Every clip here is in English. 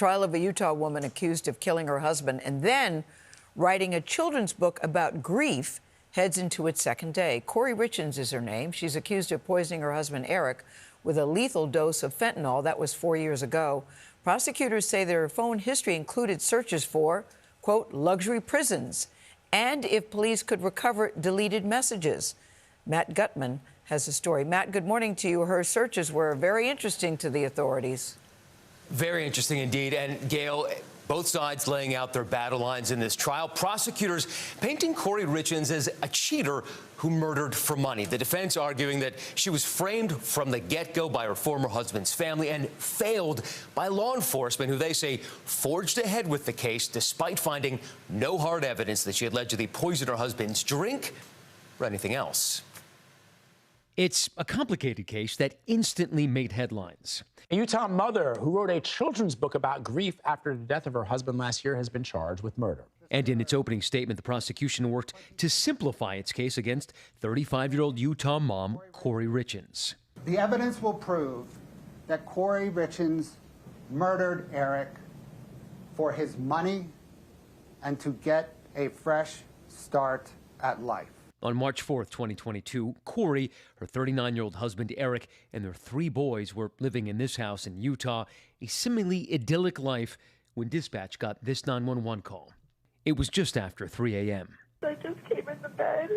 trial of a Utah woman accused of killing her husband and then writing a children's book about grief heads into its second day. Kouri Richins is her name. She's accused of poisoning her husband, Eric, with a lethal dose of fentanyl. That was 4 years ago. Prosecutors say their phone history included searches for, quote, luxury prisons, and if police could recover deleted messages. Matt Gutman has a story. Matt, good morning to you. Her searches were very interesting to the authorities. Very interesting indeed. And Gayle, both sides laying out their battle lines in this trial. Prosecutors painting Kouri Richins as a cheater who murdered for money. The defense arguing that she was framed from the get-go by her former husband's family and failed by law enforcement, who they say forged ahead with the case despite finding no hard evidence that she allegedly poisoned her husband's drink or anything else. It's a complicated case that instantly made headlines. A Utah mother who wrote a children's book about grief after the death of her husband last year has been charged with murder. And in its opening statement, the prosecution worked to simplify its case against 35-year-old Utah mom Kouri Richins. The evidence will prove that Kouri Richins murdered Eric for his money and to get a fresh start at life. On March 4th, 2022, Kouri, her 39-year-old husband Eric, and their 3 boys were living in this house in Utah, a seemingly idyllic life, when dispatch got this 911 call. It was just after 3 a.m. I just came in the bed,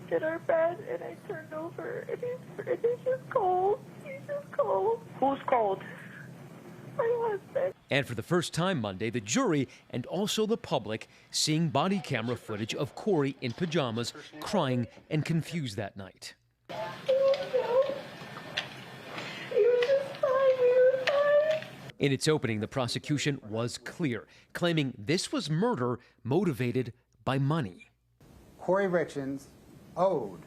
in our bed, and I turned over, and he's just cold. He's just cold. Who's cold? My husband. And for the first time Monday, the jury and also the public seeing body camera footage of Kouri in pajamas, crying and confused that night. He was just fine. In its opening, the prosecution was clear, claiming this was murder motivated by money. Kouri Richins owed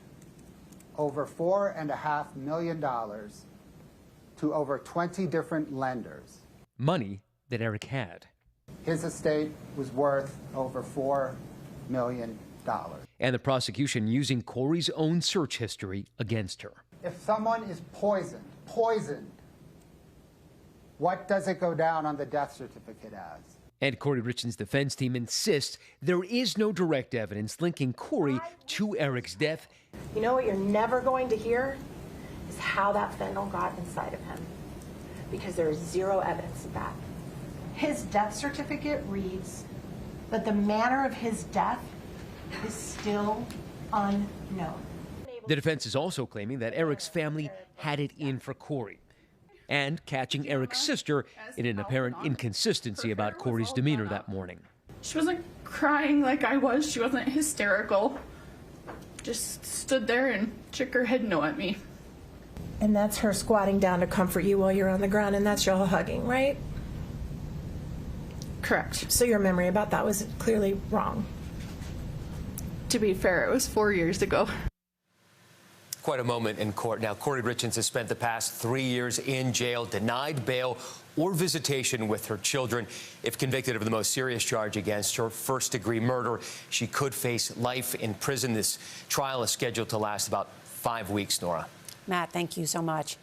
over $4.5 million to over 20 different lenders. Money that Eric had. His estate was worth over $4 million. And the prosecution using Kouri's own search history against her. If someone is poisoned, what does it go down on the death certificate as? And Kouri Richins' defense team insists there is no direct evidence linking Kouri to Eric's death. You know what you're never going to hear is how that fentanyl got inside of him, because there is zero evidence of that. His death certificate reads that the manner of his death is still unknown. The defense is also claiming that Eric's family had it in for Kouri, and catching Eric's sister in an apparent inconsistency about Kouri's demeanor that morning. She wasn't crying like I was. She wasn't hysterical. Just stood there and shook her head no at me. And that's her squatting down to comfort you while you're on the ground, and that's y'all hugging, right? Correct. So your memory about that was clearly wrong. To be fair, it was 4 years ago. Quite a moment in court. Now, Kouri Richins has spent the past 3 years in jail, denied bail or visitation with her children. If convicted of the most serious charge against her, first-degree murder, she could face life in prison. This trial is scheduled to last about 5 weeks, Nora. Matt, thank you so much.